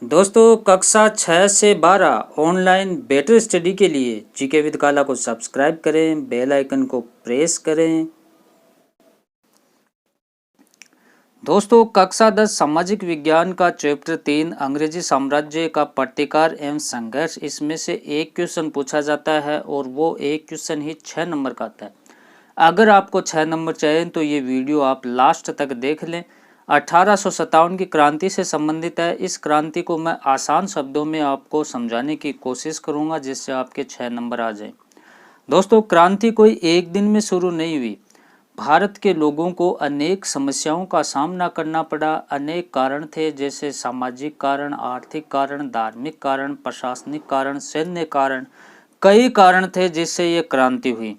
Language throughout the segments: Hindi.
दोस्तों कक्षा 6 से 12 ऑनलाइन बेटर स्टडी के लिए जीके विद काला को सब्सक्राइब करें, बेल आइकन को प्रेस करें। दोस्तों कक्षा 10 सामाजिक विज्ञान का चैप्टर 3 अंग्रेजी साम्राज्य का प्रतिकार एवं संघर्ष, इसमें से एक क्वेश्चन पूछा जाता है और वो एक क्वेश्चन ही 6 नंबर का आता है। अगर आपको 6 नंबर चाहिए तो ये वीडियो आप लास्ट तक देख लें। 1857 की क्रांति से संबंधित है। इस क्रांति को मैं आसान शब्दों में आपको समझाने की कोशिश करूंगा जिससे आपके 6 नंबर आ जाएं। दोस्तों क्रांति कोई एक दिन में शुरू नहीं हुई। भारत के लोगों को अनेक समस्याओं का सामना करना पड़ा। अनेक कारण थे, जैसे सामाजिक कारण, आर्थिक कारण, धार्मिक कारण, प्रशासनिक कारण, सैन्य कारण, कई कारण थे जिससे ये क्रांति हुई।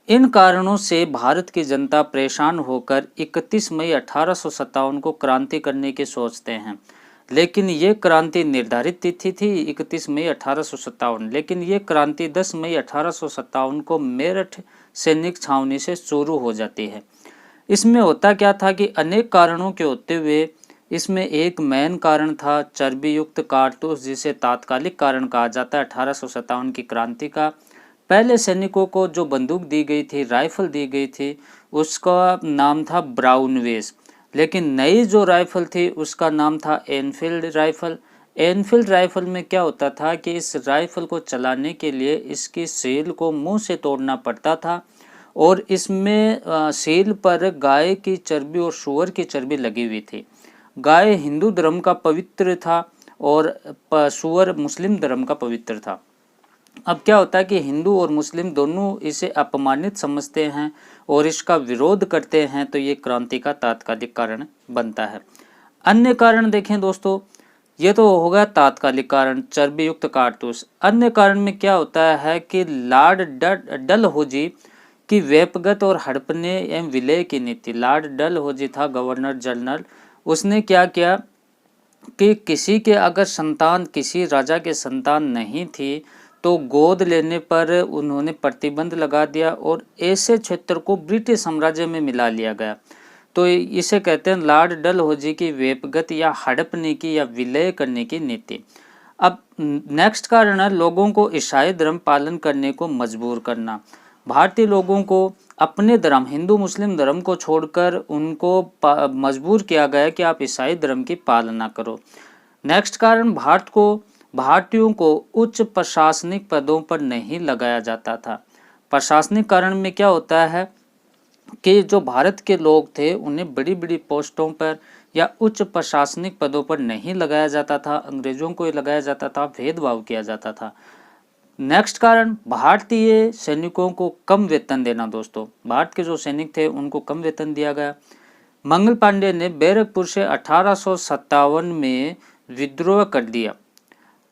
इन कारणों से भारत की जनता परेशान होकर 31 मई 1857 को क्रांति करने की सोचते हैं। लेकिन ये क्रांति निर्धारित तिथि थी 31 मई 1857, लेकिन ये क्रांति 10 मई 1857 को मेरठ सैनिक छावनी से शुरू हो जाती है। इसमें होता क्या था कि अनेक कारणों के होते हुए इसमें एक मेन कारण था चर्बी युक्त कारतूस, जिसे तात्कालिक कारण कहा जाता है 1857 की क्रांति का। पहले सैनिकों को जो बंदूक दी गई थी, राइफल दी गई थी, उसका नाम था ब्राउनवेस। लेकिन नई जो राइफल थी उसका नाम था एनफील्ड राइफल। एनफील्ड राइफल में क्या होता था कि इस राइफल को चलाने के लिए इसकी सील को मुंह से तोड़ना पड़ता था और इसमें सील पर गाय की चर्बी और सूअर की चर्बी लगी हुई थी। गाय हिंदू धर्म का पवित्र था और सूअर मुस्लिम धर्म का पवित्र था। अब क्या होता है कि हिंदू और मुस्लिम दोनों इसे अपमानित समझते हैं और इसका विरोध करते हैं, तो ये क्रांति का तात्कालिक कारण बनता है। अन्य कारण देखें दोस्तों, ये तो होगा तात्कालिक कारण, चर्बी युक्त कारतूस। अन्य कारण में क्या होता है कि लॉर्ड डलहौजी की वेपगत और हड़पने एवं विलय की नीति। लॉर्ड डलहौजी था गवर्नर जनरल। उसने क्या किया कि किसी के अगर संतान, किसी राजा के संतान नहीं थी तो गोद लेने पर उन्होंने प्रतिबंध लगा दिया और ऐसे क्षेत्र को ब्रिटिश साम्राज्य में मिला लिया गया। तो इसे कहते हैं लॉर्ड डलहौजी की वेपगत या हड़पने की या विलय करने की नीति। अब नेक्स्ट कारण है लोगों को ईसाई धर्म पालन करने को मजबूर करना। भारतीय लोगों को अपने धर्म, हिंदू मुस्लिम धर्म को छोड़कर उनको मजबूर किया गया कि आप ईसाई धर्म की पालना करो। नेक्स्ट कारण, भारतीयों को उच्च प्रशासनिक पदों पर नहीं लगाया जाता था। प्रशासनिक कारण में क्या होता है कि जो भारत के लोग थे उन्हें बड़ी बड़ी पोस्टों पर या उच्च प्रशासनिक पदों पर नहीं लगाया जाता था, अंग्रेजों को लगाया जाता था, भेदभाव किया जाता था। नेक्स्ट कारण, भारतीय सैनिकों को कम वेतन देना। दोस्तों भारत के जो सैनिक थे उनको कम वेतन दिया गया। मंगल पांडे ने बैरकपुर से 1857 में विद्रोह कर दिया।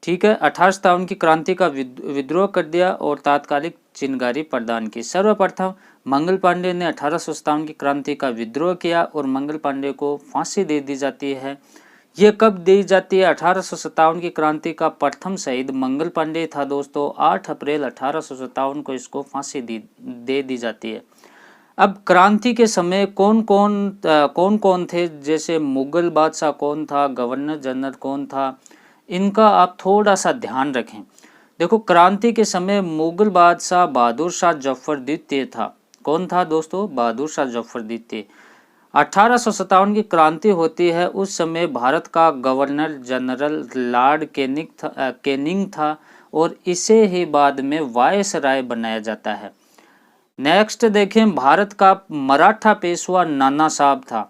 ठीक है, 1857 की क्रांति का विद्रोह कर दिया और तात्कालिक चिनगारी प्रदान की। सर्वप्रथम मंगल पांडे ने 1857 की क्रांति का विद्रोह किया और मंगल पांडे को फांसी दे दी जाती है। ये कब दी जाती है? 1857 की क्रांति का प्रथम शहीद मंगल पांडे था दोस्तों। 8 अप्रैल 1857 को इसको फांसी दे दी जाती है। अब क्रांति के समय कौन कौन थे, जैसे मुगल बादशाह कौन था, गवर्नर जनरल कौन था, इनका आप थोड़ा सा ध्यान रखें। देखो क्रांति के समय मुगल बादशाह बहादुर शाह जफर द्वितीय था। कौन था दोस्तों? बहादुर शाह जफर द्वितीय। 1857 की क्रांति होती है, उस समय भारत का गवर्नर जनरल लॉर्ड कैनिंग था और इसे ही बाद में वायसराय बनाया जाता है। नेक्स्ट देखें, भारत का मराठा पेशवा नाना साहब था।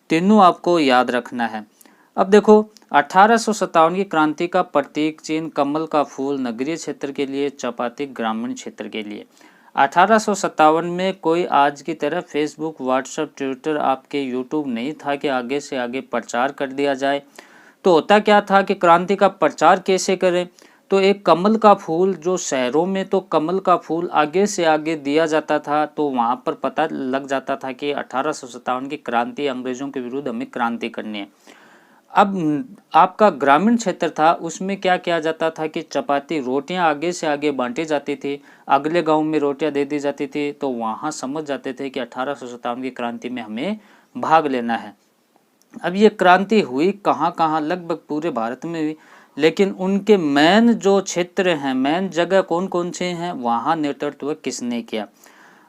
तीनों आपको याद रखना है। अब देखो 1857 की क्रांति का प्रतीक चिन्ह कमल का फूल नगरीय क्षेत्र के लिए, चपाती ग्रामीण क्षेत्र के लिए। 1857 में कोई आज की तरह फेसबुक, व्हाट्सएप, ट्विटर, आपके यूट्यूब नहीं था कि आगे से आगे प्रचार कर दिया जाए। तो होता क्या था कि क्रांति का प्रचार कैसे करें, तो एक कमल का फूल, जो शहरों में तो कमल का फूल आगे से आगे दिया जाता था, तो वहाँ पर पता लग जाता था कि 1857 की क्रांति, अंग्रेजों के विरुद्ध हमें क्रांति करनी है। अब आपका ग्रामीण क्षेत्र था, उसमें क्या किया जाता था कि चपाती, रोटियां आगे से आगे बांटी जाती थी, अगले गांव में रोटियां दे दी जाती थी, तो वहां समझ जाते थे कि 1857 की क्रांति में हमें भाग लेना है। अब ये क्रांति हुई कहाँ कहाँ, लगभग पूरे भारत में हुई, लेकिन उनके मेन जो क्षेत्र हैं, मेन जगह कौन कौन से हैं, वहाँ नेतृत्व किसने किया।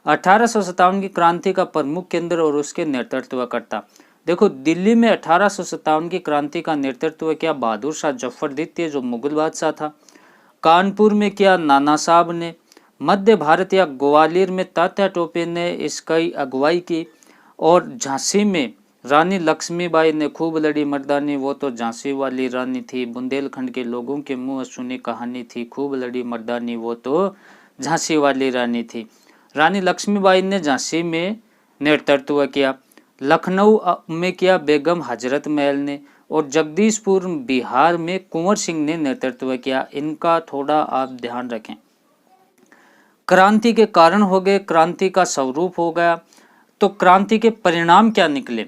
1857 की क्रांति का प्रमुख केंद्र और उसके नेतृत्वकर्ता, देखो दिल्ली में 1857 की क्रांति का नेतृत्व किया बहादुर शाह जफर द्वितीय जो मुगल बादशाह था। कानपुर में किया नाना साहब ने। मध्य भारत या ग्वालियर में तात्या टोपे ने इसकी अगुवाई की। और झांसी में रानी लक्ष्मीबाई ने खूब लड़ी मर्दानी, वो तो झांसी वाली रानी थी। बुंदेलखंड के लोगों के मुंह सुनी कहानी थी, खूब लड़ी मर्दानी, वो तो झांसी वाली रानी थी। रानी लक्ष्मीबाई ने झांसी में नेतृत्व किया। लखनऊ में किया बेगम हजरत महल ने। और जगदीशपुर बिहार में कुंवर सिंह ने नेतृत्व किया। इनका थोड़ा आप ध्यान रखें। क्रांति के कारण हो गए, क्रांति का स्वरूप हो गया। तो क्रांति के परिणाम क्या निकले?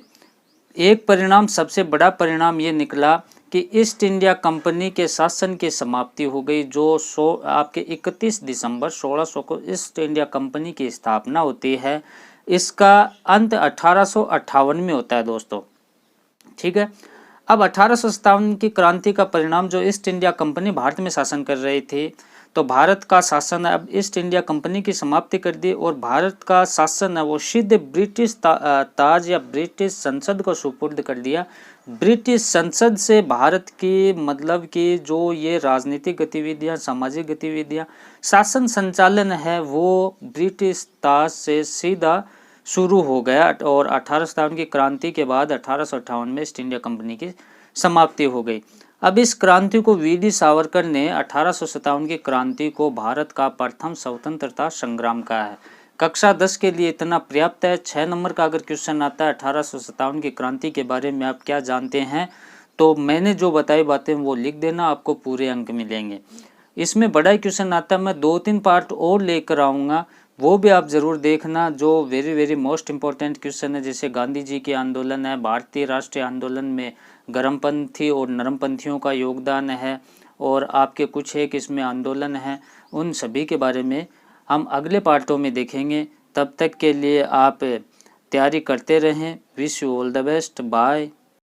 एक परिणाम, सबसे बड़ा परिणाम ये निकला कि ईस्ट इंडिया कंपनी के शासन की समाप्ति हो गई। जो आपके 31 दिसंबर 1600 को ईस्ट इंडिया कंपनी की स्थापना होती है, इसका अंत 1858 में होता है दोस्तों, ठीक है। अब 1857 की क्रांति का परिणाम, जो ईस्ट इंडिया कंपनी भारत में शासन कर रही थी, तो भारत का शासन अब ईस्ट इंडिया कंपनी की समाप्ति कर दी और भारत का शासन है वो सीधे ब्रिटिश ताज या ब्रिटिश संसद को सुपुर्द कर दिया। ब्रिटिश संसद से भारत की मतलब कि जो ये राजनीतिक गतिविधियां, सामाजिक गतिविधियां, शासन संचालन है वो ब्रिटिश ताज से सीधा शुरू हो गया। और 1857 की क्रांति के बाद 1858 में ईस्ट इंडिया कंपनी की समाप्ति हो गई। अब इस क्रांति को वी.डी. सावरकर ने 1857 की क्रांति को भारत का प्रथम स्वतंत्रता संग्राम कहा है। कक्षा 10 के लिए इतना पर्याप्त है। 6 नंबर का अगर क्वेश्चन आता है 1857 की क्रांति के बारे में आप क्या जानते हैं, तो मैंने जो बताई बातें वो लिख देना, आपको पूरे अंक मिलेंगे। इसमें बड़ा क्वेश्चन आता है, मैं 2-3 पार्ट और लेकर आऊँगा, वो भी आप ज़रूर देखना, जो very very most important question है। जैसे गांधी जी के आंदोलन है, भारतीय राष्ट्रीय आंदोलन में गर्मपंथी और नरमपंथियों का योगदान है, और आपके कुछ एक इसमें आंदोलन है, उन सभी के बारे में हम अगले पार्टों में देखेंगे। तब तक के लिए आप तैयारी करते रहें। Wish you all the best. Bye.